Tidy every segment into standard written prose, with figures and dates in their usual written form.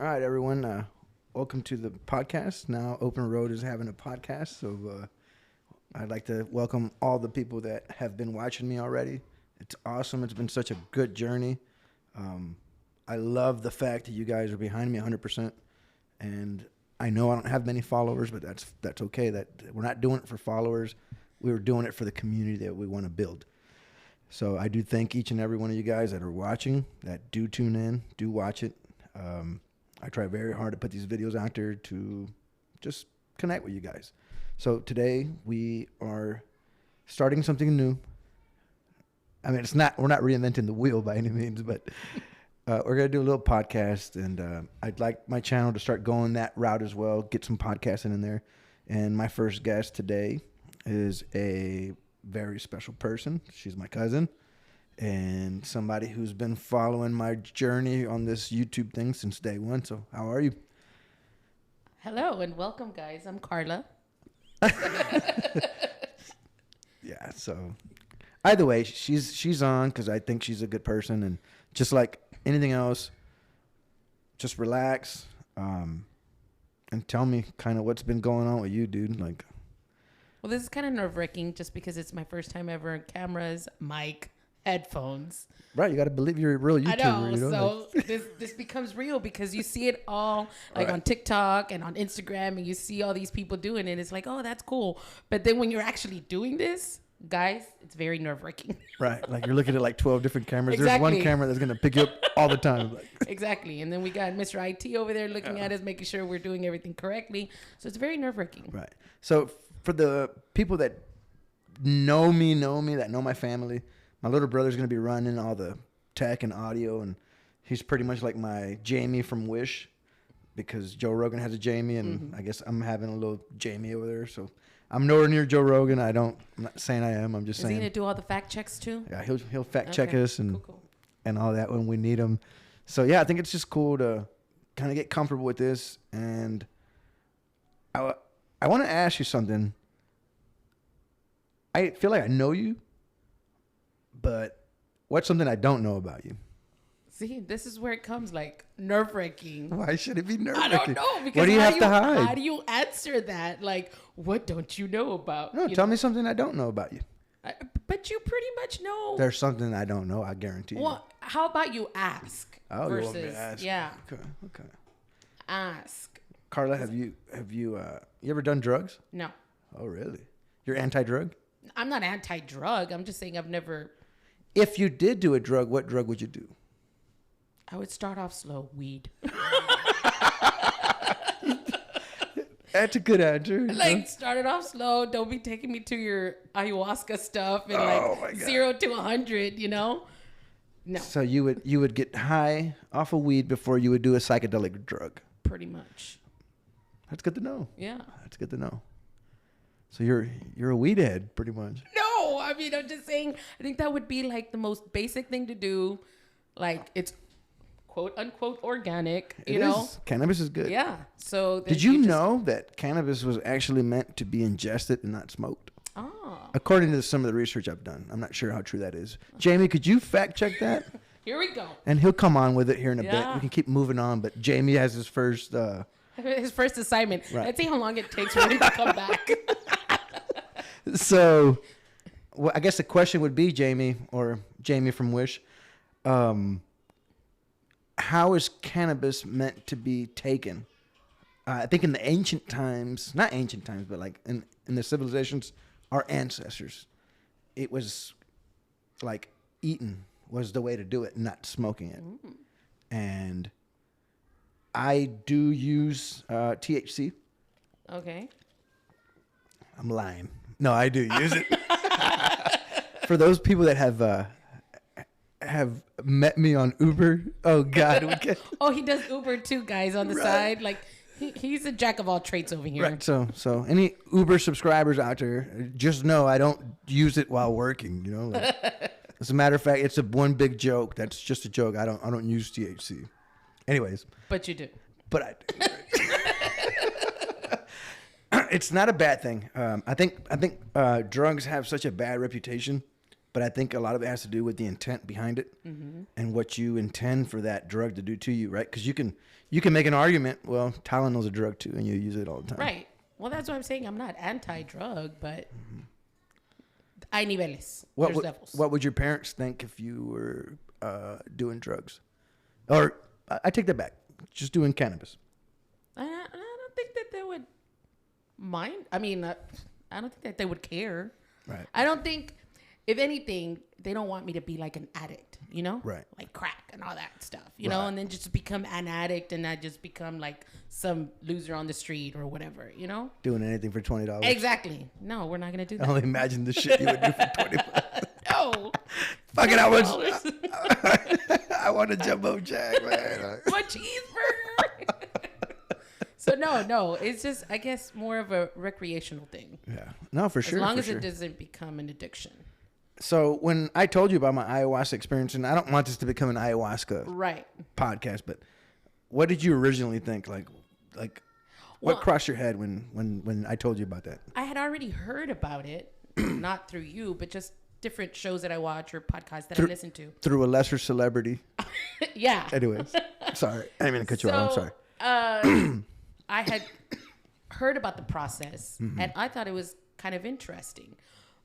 All right, everyone. Welcome to the podcast. Now, Open Road is having a podcast, so I'd like to welcome all the people that have been watching me already. It's awesome. It's been such a good journey. I love the fact that you guys are behind me 100%. And I know I don't have many followers, but that's okay. That we're not doing it for followers. We were doing it for the community that we want to build. So I do thank each and every one of you guys that are watching, that do tune in, do watch it. I try very hard to put these videos out there to just connect with you guys. So today we are starting something new. I mean, we're not reinventing the wheel by any means, but we're going to do a little podcast, and I'd like my channel to start going that route as well, get some podcasting in there. And my first guest today is a very special person. She's my cousin and somebody who's been following my journey on this YouTube thing since day one. So how are you? Hello and welcome, guys. I'm Carla. Yeah, so either way, she's on because I think she's a good person, and just like anything else, just relax and tell me kind of what's been going on with you, dude. Like, well, this is kind of nerve-wracking just because it's my first time ever on cameras, mic, headphones. Right, you got to believe you're a real YouTuber. I know, you know? so like, this becomes real because you see it all like right. on TikTok and on Instagram, and you see all these people doing it. It's like, oh, that's cool. But then when you're actually doing this, guys, it's very nerve-wracking. Right, like you're looking at like 12 different cameras. Exactly. There's one camera that's going to pick you up all the time. Like. Exactly. And then we got Mr. IT over there looking at us, making sure we're doing everything correctly. So it's very nerve-wracking. Right. So for the people that know me, that know my family, my little brother's going to be running all the tech and audio, and he's pretty much like my Jamie from Wish, because Joe Rogan has a Jamie, and I guess I'm having a little Jamie over there. So I'm nowhere near Joe Rogan. I'm not saying I am. I'm just saying. Is he going to do all the fact checks too? Yeah, he'll fact check us and cool. and all that when we need him. So yeah, I think it's just cool to kind of get comfortable with this. And I want to ask you something. I feel like I know you, but what's something I don't know about you? See, this is where it comes like nerve-wracking. Why should it be nerve-wracking? I don't know. Because what do you have to hide? How do you answer that? Like, what don't you know about? No, tell me something I don't know about you. But you pretty much know. There's something I don't know, I guarantee you. Well, how about you ask? Oh, versus, you want me to ask? Yeah. Okay. Ask. Carla, have you ever done drugs? No. Oh, really? You're anti-drug? I'm not anti-drug. I'm just saying I've never. If you did do a drug, what drug would you do? I would start off slow. Weed. That's a good answer. Like, start it off slow. Don't be taking me to your ayahuasca stuff and like 0 to 100, you know? No. So you would get high off of weed before you would do a psychedelic drug. Pretty much. That's good to know. Yeah. That's good to know. So you're a weed head, pretty much. No, I mean, I'm just saying, I think that would be like the most basic thing to do. Like, it's quote unquote organic, you know? Cannabis is good. Yeah. So did you know that cannabis was actually meant to be ingested and not smoked? Oh. According to some of the research I've done. I'm not sure how true that is. Jamie, could you fact check that? Here we go. And he'll come on with it here in a bit. Yeah. We can keep moving on, but Jamie has his first assignment. Right. Let's see how long it takes for him to come back. So, well, I guess the question would be, Jamie, or Jamie from Wish, how is cannabis meant to be taken? I think in the ancient times, not ancient times, but like in the civilizations, our ancestors, it was like eaten was the way to do it, not smoking it. Mm. And I do use THC. Okay. I'm lying. No, I do use it. For those people that have met me on Uber, oh God. Oh, he does Uber too, guys, on the side. Like, he's a jack of all trades over here. Right. So any Uber subscribers out there, just know I don't use it while working. You know, like, as a matter of fact, it's one big joke. That's just a joke. I don't use THC. Anyways. But you do. But I do. It's not a bad thing. I think drugs have such a bad reputation but I think a lot of it has to do with the intent behind it and what you intend for that drug to do to you, right? Because you can make an argument, well, Tylenol's a drug too, and you use it all the time. Right. Well, that's what I'm saying. I'm not anti-drug, but hay niveles. There's levels. What would your parents think if you were doing drugs? Or I take that back. Just doing cannabis. I don't think that they would mind. I mean, I don't think that they would care. Right. I don't think, if anything, they don't want me to be like an addict, you know? Right. Like crack and all that stuff, you know? And then just become an addict and not just become like some loser on the street or whatever, you know? Doing anything for $20. Exactly. No, we're not going to do that. I only imagine the shit you would do for $20. No. Fuck it, I want a jumbo jack, man. What cheeseburger? So no, it's just, I guess, more of a recreational thing. Yeah. No, for sure. As long as it doesn't become an addiction. So when I told you about my ayahuasca experience, and I don't want this to become an ayahuasca podcast, but what did you originally think? Like what crossed your head when I told you about that? I had already heard about it, not through you, but just different shows that I watch or podcasts that I listen to. Through a lesser celebrity. Yeah. Anyways, sorry. I didn't mean to cut you off. I'm sorry. I had heard about the process, and I thought it was kind of interesting.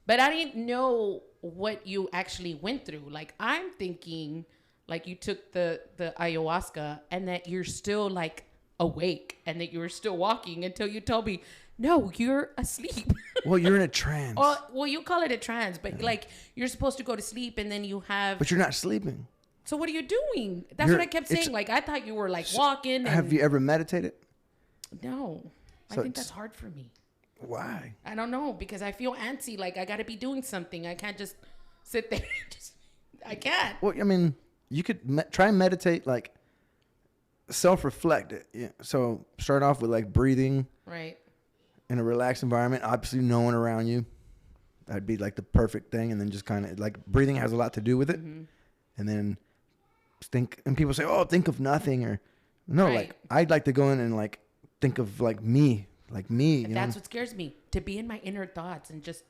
But I didn't know what you actually went through. Like, I'm thinking, like, you took the ayahuasca and that you're still, like, awake and that you were still walking until you told me, no, you're asleep. Well, you're in a trance. Well, you call it a trance, but, like, you're supposed to go to sleep and then you have... But you're not sleeping. So what are you doing? That's what I kept saying. Like, I thought you were, like, walking. And... Have you ever meditated? No. So I think that's hard for me. Why? I don't know, because I feel antsy. Like, I got to be doing something. I can't just sit there. I can't. Well, I mean, you could try and meditate, like, self-reflect. Yeah. So start off with, like, breathing. Right. In a relaxed environment. Obviously, no one around you. That'd be, like, the perfect thing. And then just kind of, like, breathing has a lot to do with it. And then think, and people say, oh, think of nothing. Or, no, like, I'd like to go in and, like, think of like me. That's what scares me, to be in my inner thoughts and just,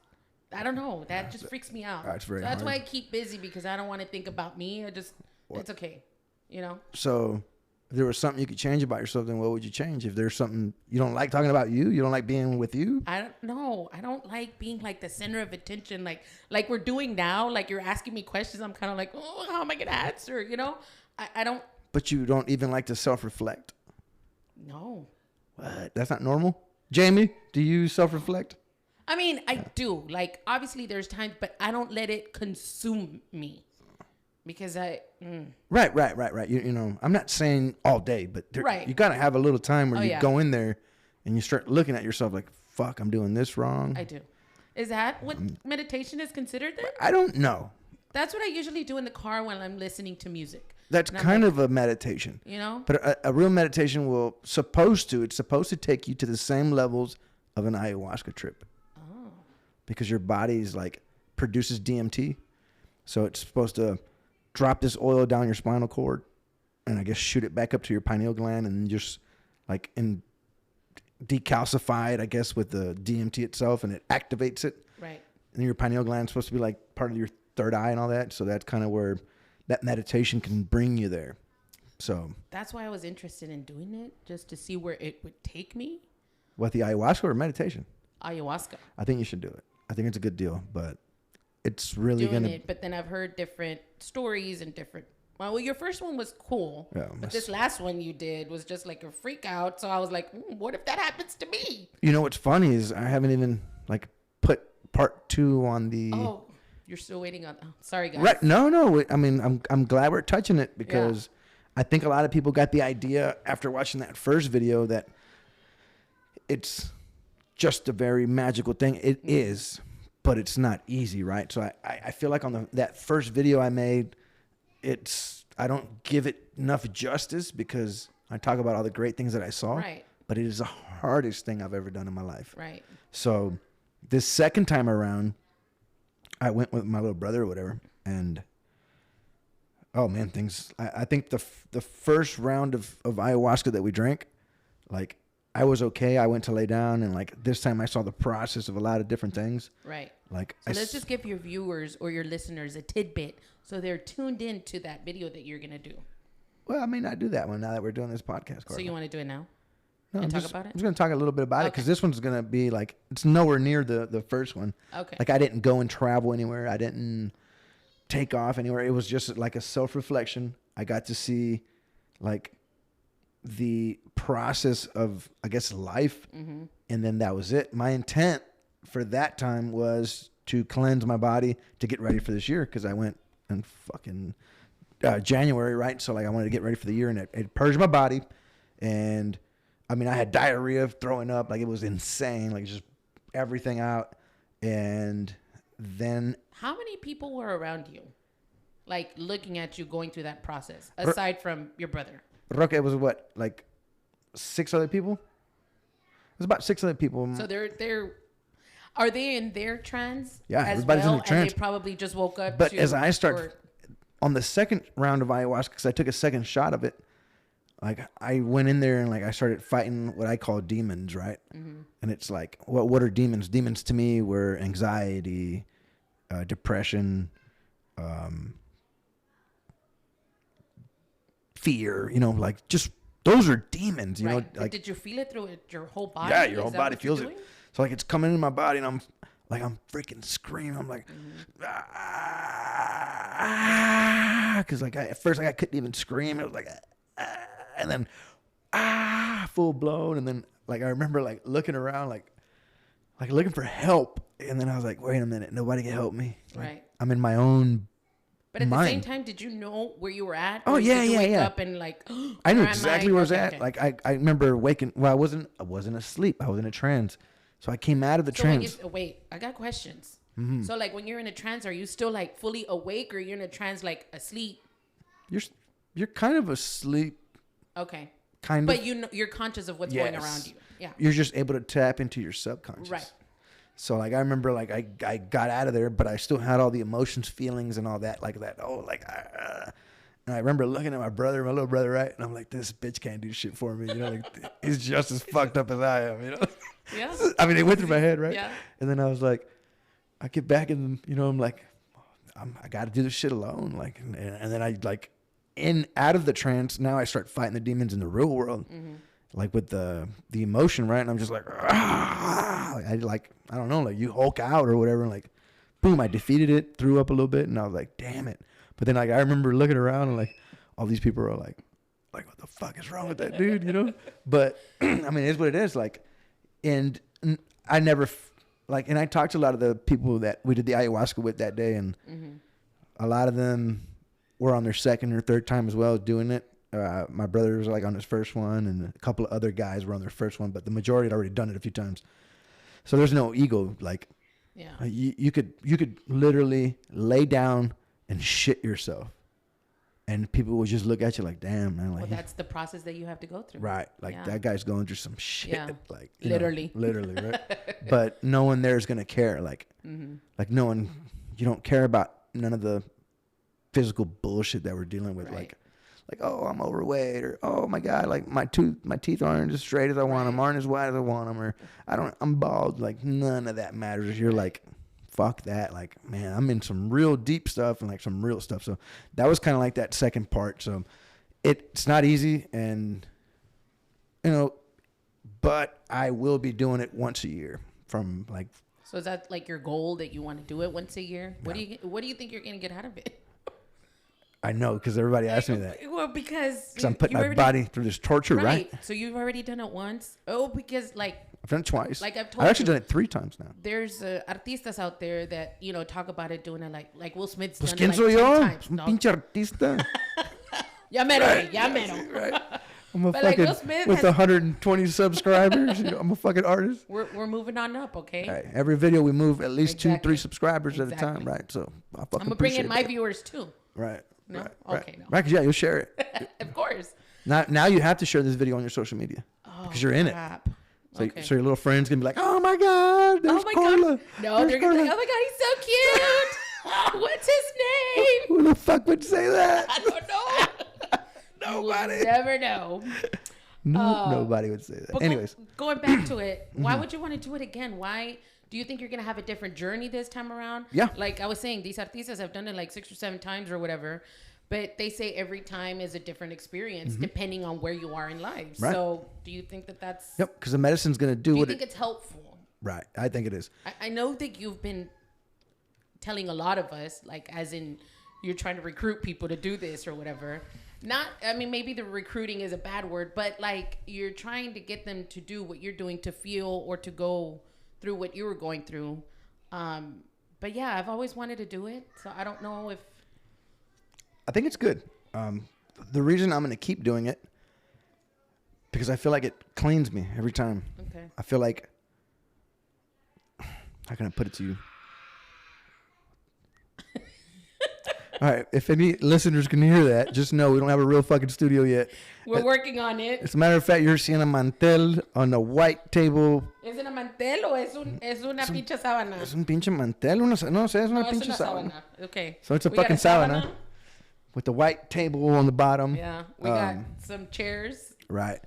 I don't know, that just freaks me out. That's very hard. Why I keep busy, because I don't want to think about me. It's okay, you know. So if there was something you could change about yourself, then what would you change? If there's something you don't like talking about you don't like being with you. I don't know. I don't like being like the center of attention, like we're doing now. Like, you're asking me questions, I'm kind of like, oh, how am I gonna answer? You know, I don't. But you don't even like to self-reflect. No. What? That's not normal? Jamie, do you self-reflect? I mean, I do. Like, obviously there's times, but I don't let it consume me. Because Right. You know, I'm not saying all day, but you got to have a little time where you go in there and you start looking at yourself like, fuck, I'm doing this wrong. I do. Is that what meditation is considered then? I don't know. That's what I usually do in the car when I'm listening to music. That's kind of a meditation, you know. But a real meditation it's supposed to take you to the same levels of an ayahuasca trip. Oh. Because your body's like produces DMT, so it's supposed to drop this oil down your spinal cord, and I guess shoot it back up to your pineal gland, and just like decalcify it, I guess, with the DMT itself, and it activates it. Right. And your pineal gland is supposed to be like part of your third eye and all that, so that's kind of where that meditation can bring you there. So that's why I was interested in doing it, just to see where it would take me. What, the ayahuasca or meditation? Ayahuasca. I think you should do it. I think it's a good deal, but it's really going to... But then I've heard different stories and different... Well, your first one was cool, but this last one you did was just like a freak out. So I was like, what if that happens to me? You know, what's funny is I haven't even like put part 2 on the... Oh. You're still waiting on... Oh, sorry, guys. Right. No. I mean, I'm glad we're touching it, because I think a lot of people got the idea after watching that first video that it's just a very magical thing. It is, but it's not easy, right? So I feel like on that first video I made, I don't give it enough justice, because I talk about all the great things that I saw. Right. But it is the hardest thing I've ever done in my life. Right. So this second time around, I went with my little brother or whatever, and oh man, I think the first round of ayahuasca that we drank, like I was okay. I went to lay down, and like this time I saw the process of a lot of different things. Right. Like, so let's just give your viewers or your listeners a tidbit so they're tuned in to that video that you're gonna do. Well, I may not do that one now that we're doing this podcast. Carla. So you want to do it now? No, and I'm talk about it? just going to talk a little bit about it because this one's going to be like, it's nowhere near the first one. Okay. Like I didn't go and travel anywhere. I didn't take off anywhere. It was just like a self-reflection. I got to see like the process of, I guess, life. Mm-hmm. And then that was it. My intent for that time was to cleanse my body to get ready for this year because I went in fucking January, right? So like I wanted to get ready for the year and it purged my body. And I mean, I had diarrhea, throwing up, like it was insane, like just everything out. And then... How many people were around you? Like looking at you going through that process, aside from your brother? Roque, it was what, like 6 other people? It was about 6 other people. So are they in their trance? Yeah, as everybody's well, in their trance. And they probably just woke up. But as I start on the second round of ayahuasca, because I took a second shot of it, like I went in there and like I started fighting what I call demons, right? Mm-hmm. And it's like, what are demons? Demons to me were anxiety, depression, fear. You know, like just those are demons. You know, like did you feel it through your whole body? Yeah, your whole body feels it. So like it's coming in my body, and I'm freaking screaming. I'm like, because like at first I couldn't even scream. It was like. And then, full blown. And then, like, I remember, like, looking around, like looking for help. And then I was like, wait a minute, nobody can help me. Like, right. I'm in my own But at mind. the same time, did you know where you were at? Oh, yeah, did you wake yeah. up and, like, I knew exactly where I was at. Okay. Like, I remember waking, well, I wasn't asleep. I was in a trance. So I came out of the trance. Wait, I got questions. Mm-hmm. So, like, when you're in a trance, are you still, like, fully awake or you're in a trance, like, asleep? You're kind of asleep. Okay. Kind of. But you're conscious of what's going around you. Yeah. You're just able to tap into your subconscious. Right. So like I remember like I got out of there, but I still had all the emotions, feelings, and all that like that. Oh, like and I remember looking at my little brother, right? And I'm like, this bitch can't do shit for me, you know? Like he's just as fucked up as I am, you know? Yeah. I mean, it went through my head, right? Yeah. And then I was like, I get back and you know I'm like, I got to do this shit alone, like, and then I like. Out of the trance, now I start fighting the demons in the real world, like with the emotion, right? And I'm just like, I don't know, like you Hulk out or whatever, and like, boom, I defeated it, threw up a little bit, and I was like, damn it. But then like I remember looking around and like all these people are like, what the fuck is wrong with that dude, you know? But I mean, it's what it is, like, and I never and I talked to a lot of the people that we did the ayahuasca with that day, and a lot of them were on their second or third time as well doing it. My brother was like on his first one, and a couple of other guys were on their first one, but the majority had already done it a few times. So there's no ego. Like, you could literally lay down and shit yourself, and people would just look at you like, damn, man. Like, well, that's the process that you have to go through. Right. Like that guy's going through some shit. Yeah. Like literally, right? But no one there is gonna care. Like, like no one. You don't care about none of the physical bullshit that we're dealing with, right. like oh, I'm overweight, or oh my god, like my teeth aren't as straight as I want them, aren't as wide as I want them, or I'm bald. Like none of that matters. You're like, fuck that. Like, man, I'm in some real deep stuff and like some real stuff. So that was kind of like that second part. So it's not easy, and you know, but I will be doing it once a year from like. So is that like your goal that you want to do it once a year? What do you think you're gonna get out of it? I know, because everybody asks me that. Well, because I'm putting my body through this torture, right? So you've already done it once. Oh, because like I've done it twice. Like I've actually done it 3 times now. There's artistas out there that talk about it doing it like Will Smith's done ¿Quién it soy like 10 yo? times. Un No. pinche artista. Ya mero. Right. I'm a But fucking like Will Smith with has- 120 subscribers. I'm a fucking artist. We're moving on up, okay? Right. Every video we move at least 2-3 subscribers at a Exactly. time, right? So I fucking I'm gonna bring in appreciate my that. viewers too. Right. No? Right. Okay, right. no. Right, 'cause you'll share it. Of course. Now you have to share this video on your social media because you're in it. Crap. So, Okay. so your little friends can be like, "Oh my God, there's Oh my Carla." god! No, they're gonna be like, "Oh my god, he's so cute! What's his name?" Who the fuck would say that? I don't know. Nobody. You will never know. Nobody would say that. Anyways, going back to it, why would you want to do it again? Why do you think you're gonna have a different journey this time around? Yeah. Like I was saying, these artistas have done it like 6 or 7 times or whatever, but they say every time is a different experience depending on where you are in life. Right. So do you think that that's? Yep. Because the medicine's gonna do you what think it's helpful? Right. I think it is. I know that you've been telling a lot of us, like as in you're trying to recruit people to do this or whatever. Not, I mean, maybe the recruiting is a bad word, but like you're trying to get them to do what you're doing, to feel or to go through what you were going through. But yeah, I've always wanted to do it. So I don't know if. I think it's good. The reason I'm going to keep doing it, because I feel like it cleans me every time. Okay. I feel like, how can I put it to you? All right, if any listeners can hear that, just know we don't have a real fucking studio yet. We're working on it. As a matter of fact, you're seeing a mantel on a white table. ¿Es una mantel o es una pinche sábana? Es un pinche mantel, no sé, es una No, es pinche una sábana. sábana. Okay. So it's a We got fucking sábana with the white table on the bottom. Yeah, we got some chairs. Right.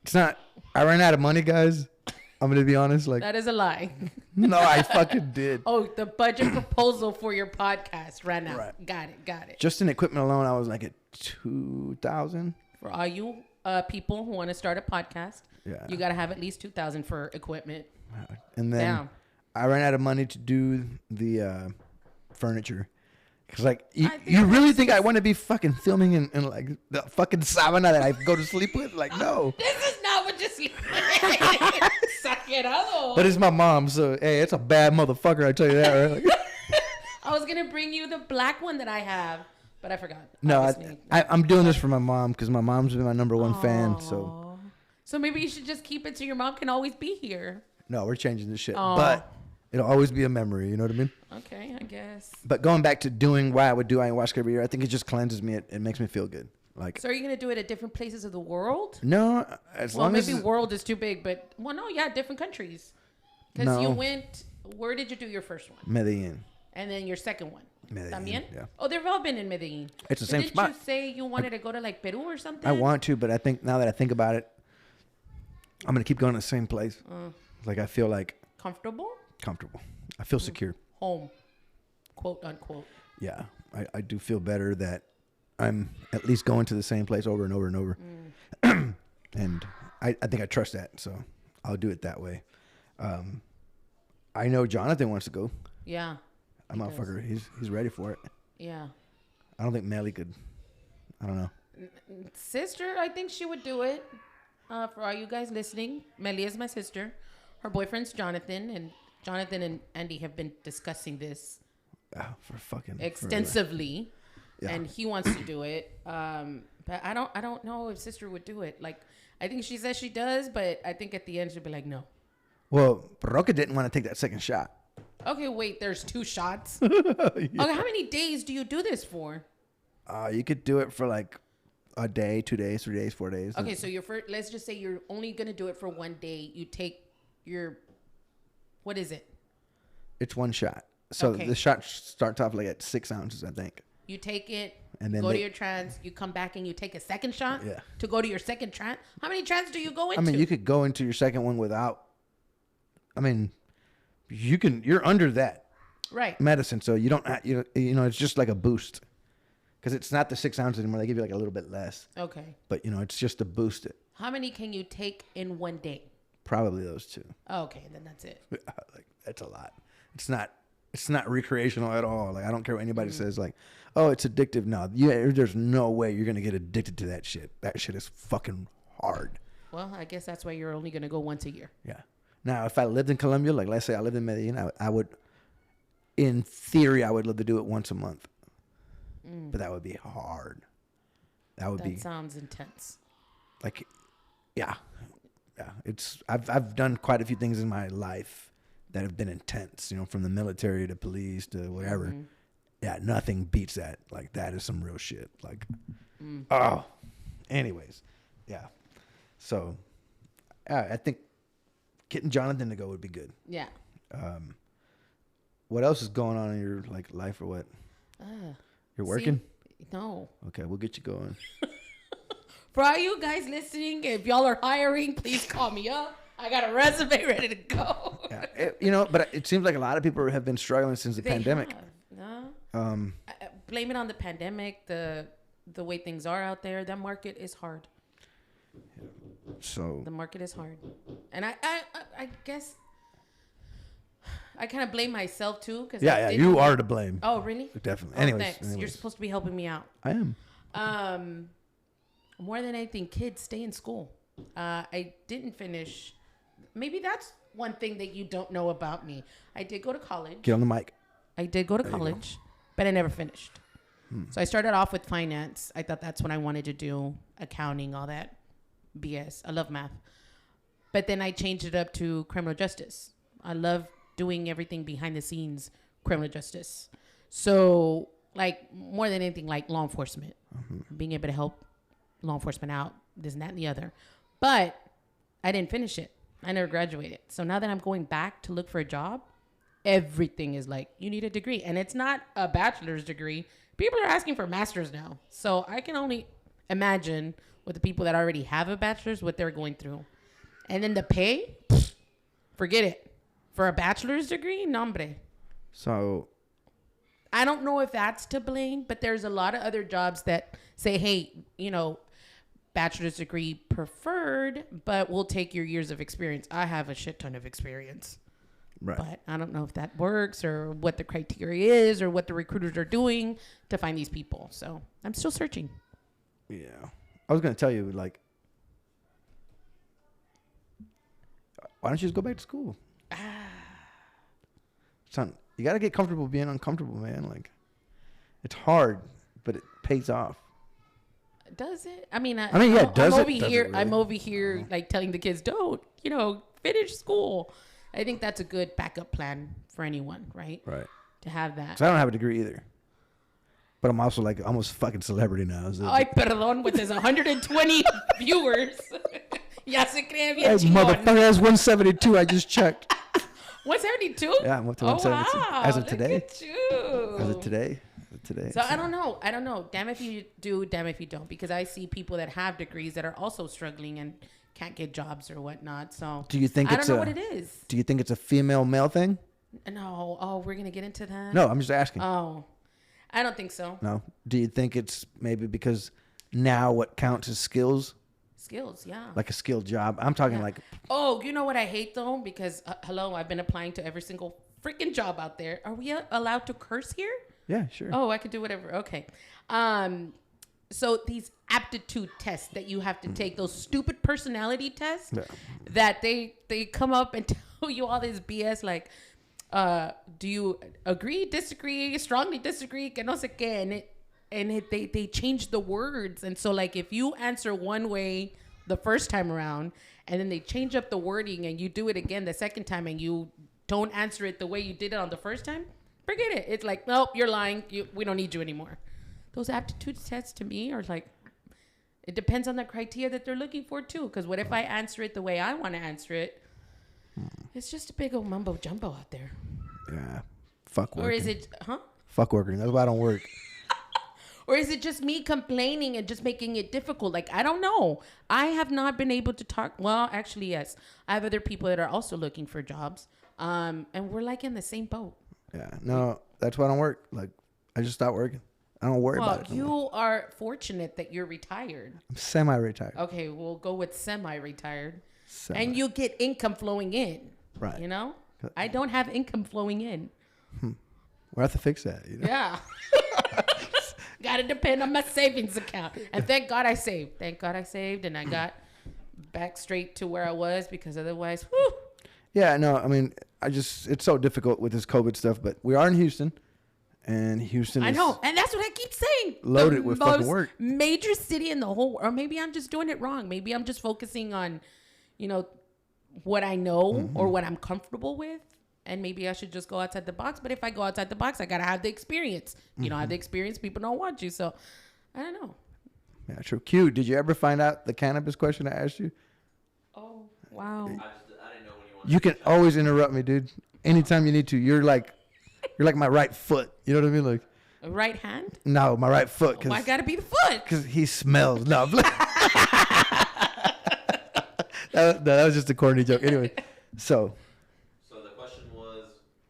It's not. I ran out of money, guys. I'm gonna be honest. Like, That is a lie. no, I fucking did. Oh, the budget proposal for your podcast ran out. Right. Got it. Just in equipment alone, I was like at 2,000. For all you people who want to start a podcast, Yeah. you got to have at least 2,000 for equipment. And then Damn. I ran out of money to do the furniture. Cause like I think you really that's think I want to be fucking filming in like the fucking sauna that I go to sleep with? Like, no. This is not what you sleep. Exagerado. But it's my mom, so hey, it's a bad motherfucker. I tell you that, right? Like, I was gonna bring you the black one that I have, but I forgot. no, Obviously. I'm doing this for my mom because my mom's been my number one fan. So So maybe you should just keep it so your mom can always be here. no, we're changing this shit. Aw. But it'll always be a memory. You know what I mean? Okay, I guess. But going back to doing why I would do ayahuasca every year, I think it just cleanses me. It makes me feel good. Like, So are you gonna do it at different places of the world? no, as Well, long maybe as world is too big, but different countries. Because No. you went. Where did you do your first one? Medellin. And then your second one. Medellin, También? yeah. Oh, they've all been in Medellin. It's the But same didn't spot. you say you wanted to go to like Peru or something? I want to, but I think now that I think about it, I'm gonna keep going to the same place. Like I feel like Comfortable? comfortable. I feel secure. Home. Quote unquote. Yeah, I do feel better that I'm at least going to the same place over and over and over. And I think I trust that, so I'll do it that way. I know Jonathan wants to go. Yeah. A motherfucker, he's ready for it. Yeah. I don't think Melly could. I don't know. Sister, I think she would do it. For all you guys listening, Melly is my sister. Her boyfriend's Jonathan, and Jonathan and Andy have been discussing this For fucking extensively, Yeah. and he wants to do it. But I don't know if sister would do it. Like, I think she says she does, but I think at the end she'll be like, no. Well, Roca didn't want to take that second shot. Okay, wait. There's 2 shots. Okay, how many days do you do this for? You could do it for like a day, 2 days, 3 days, 4 days. Okay, so let's just say you're only gonna do it for 1 day. You take your, what is it? It's one shot. So Okay. the shot starts off like at 6 ounces, I think. You take it, And then go to they- your trance. You come back and you take a second shot. Yeah. To go to your second trance. How many trance do you go into? I mean, you could go into your second one without. I mean, you're under that right. medicine, so you don't. You know, it's just like a boost, because it's not the 6 ounces anymore. They give you like a little bit less, Okay. but you know, it's just to boost it. How many can you take in 1 day? Probably those 2. Oh, okay, then that's it. Like that's a lot. It's not recreational at all. Like I don't care what anybody says. Like, oh, it's addictive. No, there's no way you're gonna get addicted to that shit. That shit is fucking hard. Well, I guess that's why you're only gonna go once a year. Yeah. Now, if I lived in Colombia, like let's say I lived in Medellin, I would, in theory, I would love to do it once a month. But that would be hard. That sounds intense. Like, yeah. I've done quite a few things in my life that have been intense. You know, from the military to police to whatever. Yeah, nothing beats that. Like that is some real shit. Like, oh. Anyways, yeah. So, I think getting Jonathan to go would be good. Yeah. What else is going on in your like life or what? You're working? See, no. Okay, we'll get you going. For all you guys listening, if y'all are hiring, please call me up. I got a resume ready to go. Yeah, but it seems like a lot of people have been struggling since the pandemic. No. Blame it on the pandemic, the way things are out there. That market is hard. So the market is hard, and I guess I kind of blame myself too. Cause you are to blame. Oh, really? Definitely. Oh, anyways, you're supposed to be helping me out. I am. More than anything, kids stay in school. I didn't finish. Maybe that's one thing that you don't know about me. I did go to college. Get on the mic. I did go to college, but I never finished. So I started off with finance. I thought that's what I wanted to do, accounting, all that BS. I love math. But then I changed it up to criminal justice. I love doing everything behind the scenes, criminal justice. So, like, more than anything, like law enforcement, being able to help law enforcement out, this and that and the other. But I didn't finish it. I never graduated. So now that I'm going back to look for a job, everything is like, you need a degree. And it's not a bachelor's degree. People are asking for masters now. So I can only imagine with the people that already have a bachelor's, what they're going through. And then the pay, forget it. For a bachelor's degree, nombre. So I don't know if that's to blame, but there's a lot of other jobs that say, hey, bachelor's degree preferred, but we'll take your years of experience. I have a shit ton of experience. Right. But I don't know if that works or what the criteria is or what the recruiters are doing to find these people. So I'm still searching. Yeah. I was going to tell you, like, why don't you just go back to school? Son, you got to get comfortable being uncomfortable, man. Like, it's hard, but it pays off. Does it? I mean, yeah, I'm over here like telling the kids, don't, finish school. I think that's a good backup plan for anyone, right? Right. To have that. So I don't have a degree either. But I'm also like almost fucking celebrity now. So ay, perdón, with his 120 viewers. Ya se cree bien hey, chingón. motherfucker, that's 172. I just checked. 172? Yeah, I'm up to 172. Wow, As of today. Look at you. As of today. So I don't know. Damn if you do, damn if you don't. Because I see people that have degrees that are also struggling and can't get jobs or whatnot. So do you think I don't know what it is. Do you think it's a female-male thing? No. Oh, we're going to get into that? No, I'm just asking. Oh, I don't think so. No. Do you think it's maybe because now what counts as skills? Skills, yeah. Like a skilled job. I'm talking like... Oh, you know what I hate, though? Because, hello, I've been applying to every single freaking job out there. Are we allowed to curse here? Yeah, sure. Oh, I could do whatever. Okay. So these aptitude tests that you have to take, those stupid personality tests that they come up and tell you all this BS like, do you agree, disagree, strongly disagree, que no sé qué, and they change the words. And so like if you answer one way the first time around and then they change up the wording and you do it again the second time and you don't answer it the way you did it on the first time, forget it. It's like, nope, you're lying. We don't need you anymore. Those aptitude tests to me are like, it depends on the criteria that they're looking for too. Because what if I answer it the way I want to answer it? It's just a big old mumbo jumbo out there. Yeah. Fuck working. Or is it, Fuck working. That's why I don't work. Or is it just me complaining and just making it difficult? Like, I don't know. I have not been able to talk. Well, actually, yes. I have other people that are also looking for jobs. And we're like in the same boat. Yeah. No, that's why I don't work. Like, I just stopped working. I don't worry about it. Well, you are fortunate that you're retired. I'm semi-retired. Okay, we'll go with semi-retired. And you get income flowing in. Right. You know? I don't have income flowing in. We'll have to fix that. Yeah. Got to depend on my savings account. And thank God I saved. Thank God I saved and I got back straight to where I was because otherwise, whew. Yeah, no, I mean, it's so difficult with this COVID stuff, but we are in Houston. And Houston I know. And that's what I keep saying. Loaded with fucking work. Major city in the whole, or maybe I'm just doing it wrong. Maybe I'm just focusing on, what I know or what I'm comfortable with. And maybe I should just go outside the box. But if I go outside the box, I got to have the experience. You don't have the experience, people don't want you. So, I don't know. Yeah, true. Q, did you ever find out the cannabis question I asked you? Oh, wow. I didn't know when you wanted You can always interrupt me, dude. Anytime you need to. You're like my right foot. You know what I mean? Like, Right hand? No, my right foot. Why gotta be the foot? Because he smells. No, that was just a corny joke. Anyway, so the question was,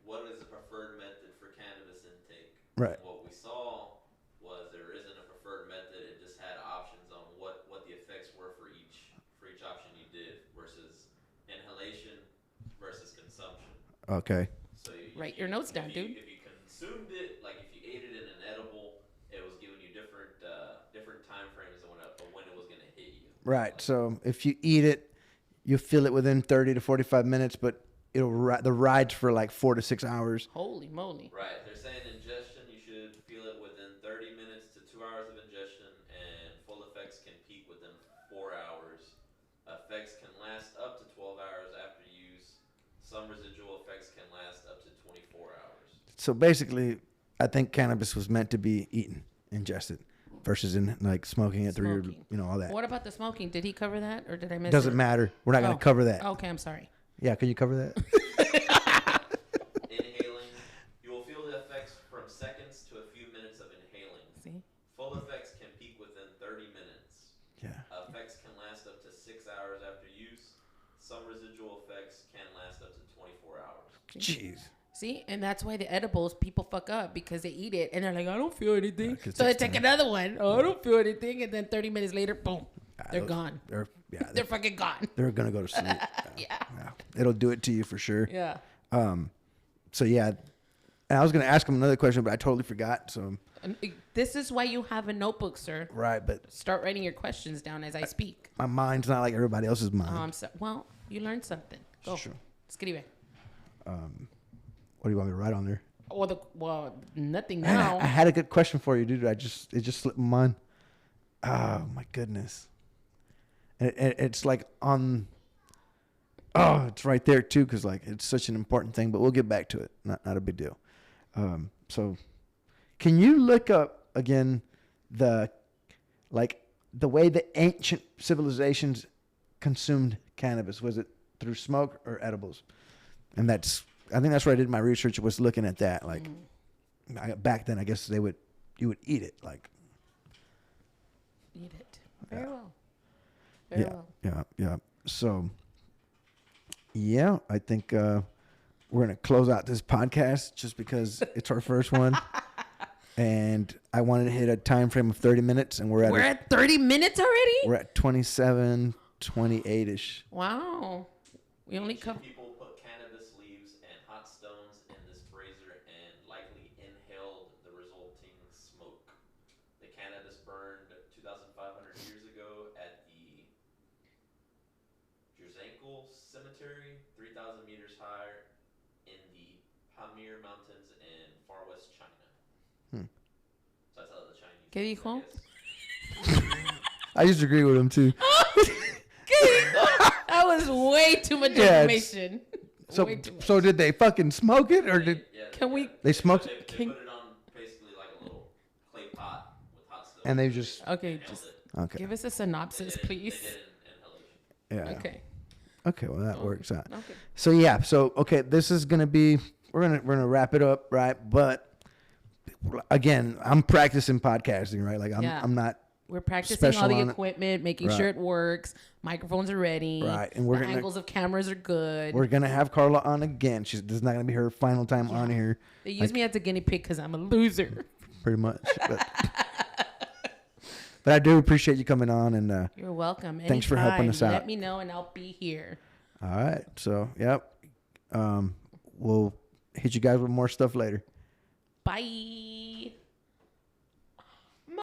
what is the preferred method for cannabis intake? right. What we saw was there isn't a preferred method. It just had options on what the effects were for each option you did versus inhalation versus consumption. Okay. So Write your notes down, dude. If you consumed it, like if you ate it in an edible, it was giving you different time frames of when it was going to hit you. Right. So if you eat it, you feel it within 30 to 45 minutes, but the ride's for like 4 to 6 hours. Holy moly. Right. They're saying ingestion, you should feel it within 30 minutes to 2 hours of ingestion, and full effects can peak within 4 hours. Effects can last up to 12 hours after use. Some residual effects can last up to 24 hours. So basically, I think cannabis was meant to be eaten, ingested, versus in like smoking it through your, all that. What about the smoking? Did he cover that, or did I miss it? Doesn't matter. We're not going to cover that. Okay, I'm sorry. Yeah, can you cover that? Inhaling, you will feel the effects from seconds to a few minutes of inhaling. See? Full effects can peak within 30 minutes. Yeah. Effects can last up to 6 hours after use. Some residual effects can last up to 24 hours. Jeez. See, and that's why the edibles, people fuck up because they eat it and they're like, I don't feel anything. Yeah, so they take another one. Oh, I don't feel anything. And then 30 minutes later, boom, they're gone. They're fucking gone. They're going to go to sleep. Yeah. It'll do it to you for sure. Yeah. So yeah, and I was going to ask him another question, but I totally forgot. So This is why you have a notebook, sir. right, but Start writing your questions down as I speak. my mind's not like everybody else's mind. Well, you learned something. Go. Sure. Escribe. What do you want me to write on there? Nothing Man, now. I had a good question for you, dude. It just slipped my mind. Oh my goodness. And it's like on. Oh, it's right there too, because like it's such an important thing. But we'll get back to it. Not a big deal. So, can you look up again the way the ancient civilizations consumed cannabis? Was it through smoke or edibles? And I think that's where I did my research, was looking at that. Like back then, I guess you would eat it. Like Eat it. Very well. Very well. Yeah. So, yeah, I think we're going to close out this podcast just because it's our first one. And I wanted to hit a time frame of 30 minutes, and we're at 30 minutes already? We're at 27, 28-ish. Wow. We only come. People put cannabis leaves and hot stones in this brazier and likely inhaled the resulting smoke. The cannabis burned 2,500 years ago at the Jerzankul Cemetery, 3,000 meters higher in the Pamir Mountains in far west China. So that's how the Chinese. ¿Qué dijo? I used to agree with him too. That was way too much information. So did they fucking smoke it, or did Can we? they smoked? They put it on basically like a little clay pot with hot stone. And they just Okay, just give us a synopsis, please. yeah. Okay. Well, that works out. Okay. So yeah. So okay, this is gonna be we're gonna wrap it up, right? But again, I'm practicing podcasting, right? Like I'm not. We're practicing special all the on it. equipment, making sure it works. Microphones are ready. Right, and we're the gonna- angles of cameras are good. We're gonna have Carla on again. This is not gonna be her final time on here, They use me as a guinea pig because I'm a loser. pretty much. But I do appreciate you coming on, and You're welcome. Thanks for helping Anytime. us out. Let me know and I'll be here. all right. So yep, we'll hit you guys with more stuff later. Bye.